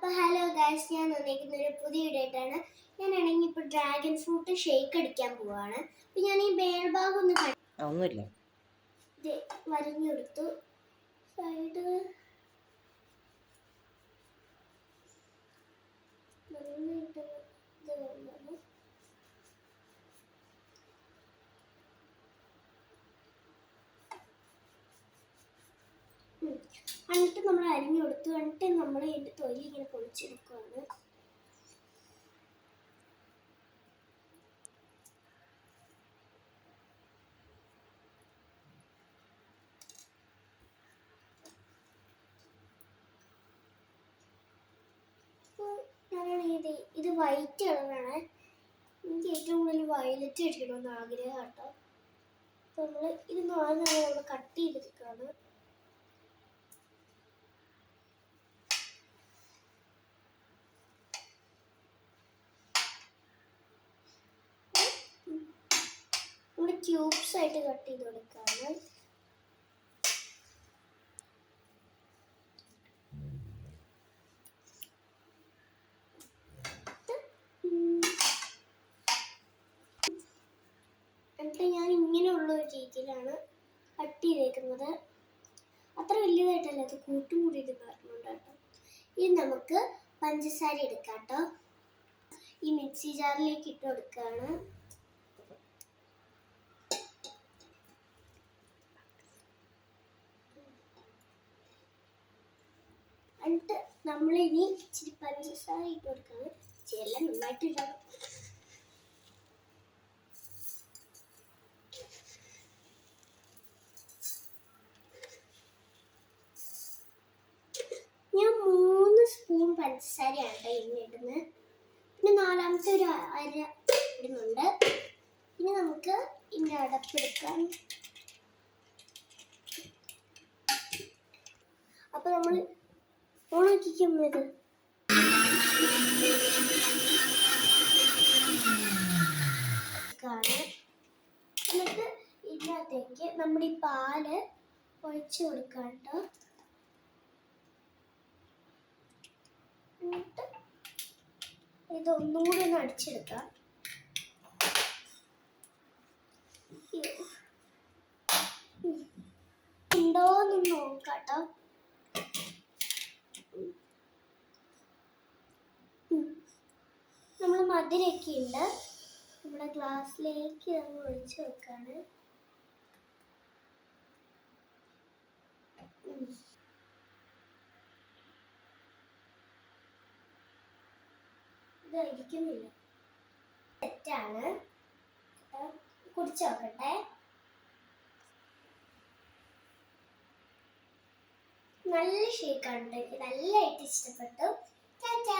അപ്പോൾ hello guys, ഞാൻ വന്നിരിക്കുന്ന ഒരു പുതിയ വീഡിയോ ആയിട്ടാണ്. ഞാനാണെങ്കിൽ ഇപ്പോൾ ഡ്രാഗൺ ഫ്രൂട്ട് ഷേക്ക് അടിക്കാൻ പോവാണ്. അപ്പോൾ ഞാൻ ഈ മേൽഭാഗം ഒന്നുമില്ല വരഞ്ഞെടുത്തു. സൈഡ് നന്നായിട്ട് ഇത് വന്നത്. എന്നിട്ട് നമ്മൾ അരിഞ്ഞെടുത്തു. എന്നിട്ട് നമ്മൾ ഇതിൻ്റെ തൊലി ഇങ്ങനെ പൊളിച്ചെടുക്കുകയാണ്. ഇത് വൈറ്റ് കളറാണ്. എനിക്ക് ഏറ്റവും കൂടുതൽ വയലറ്റ് അടിക്കണമെന്ന് ആഗ്രഹം കേട്ടോ. അപ്പോൾ നമ്മൾ ഇത് നമ്മൾ കട്ട് ചെയ്തെടുക്കുകയാണ്. നമ്മൾ ക്യൂബ്സ് ആയിട്ട് കട്ട് ചെയ്ത് കൊടുക്കുകയാണ്. എന്നിട്ട് ഞാൻ ഇങ്ങനെയുള്ള ഒരു രീതിയിലാണ് കട്ട് ചെയ്തേക്കുന്നത്. അത്ര വലിയതായിട്ടല്ല, അത് കൂട്ടും കൂടി പറഞ്ഞുകൊണ്ട് കേട്ടോ. ഇനി നമുക്ക് പഞ്ചസാര എടുക്കാം കേട്ടോ. ഈ മിക്സി ജാറിലേക്ക് ഇട്ട് കൊടുക്കുകയാണ്. എന്നിട്ട് നമ്മളിനി ഇച്ചിരി പഞ്ചസാര ഇട്ട് കൊടുക്കുകയാണ്. ഇച്ചിരിയെല്ലാം നന്നായിട്ട് ഇടാം. ഞാൻ 3 സ്പൂൺ പഞ്ചസാരയാണ് ഇനി ഇടുന്നത്. പിന്നെ നാലാമത്തെ ഒരു അര ഇടുന്നുണ്ട്. ഇനി നമുക്ക് ഇതിൻ്റെ അടപ്പെടുക്കാം. അപ്പോൾ നമ്മൾ ഓണാക്കിക്കുന്നത് എന്നിട്ട് ഇതിനകത്തേക്ക് നമ്മുടെ ഈ പാല് ഒഴിച്ചു കൊടുക്കാം കേട്ടോ. എന്നിട്ട് ഇതൊന്നും കൂടി ഒന്ന് അടിച്ചെടുക്കാം. ഉണ്ടോന്ന് നോക്കാട്ടോ. നമ്മൾ മധുരമൊക്കെ ഉണ്ട്. നമ്മുടെ ഗ്ലാസ്സിലേക്ക് നമ്മൾ ഒഴിച്ച് വെക്കാണ്. ഇരിക്കുന്നില്ല, തെറ്റാണ്. കുടിച്ചു നോക്കട്ടെ. നല്ല ഷേക്കാണ്. എനിക്ക് നല്ലതായിട്ട് ഇഷ്ടപ്പെട്ടു. ടാറ്റാ.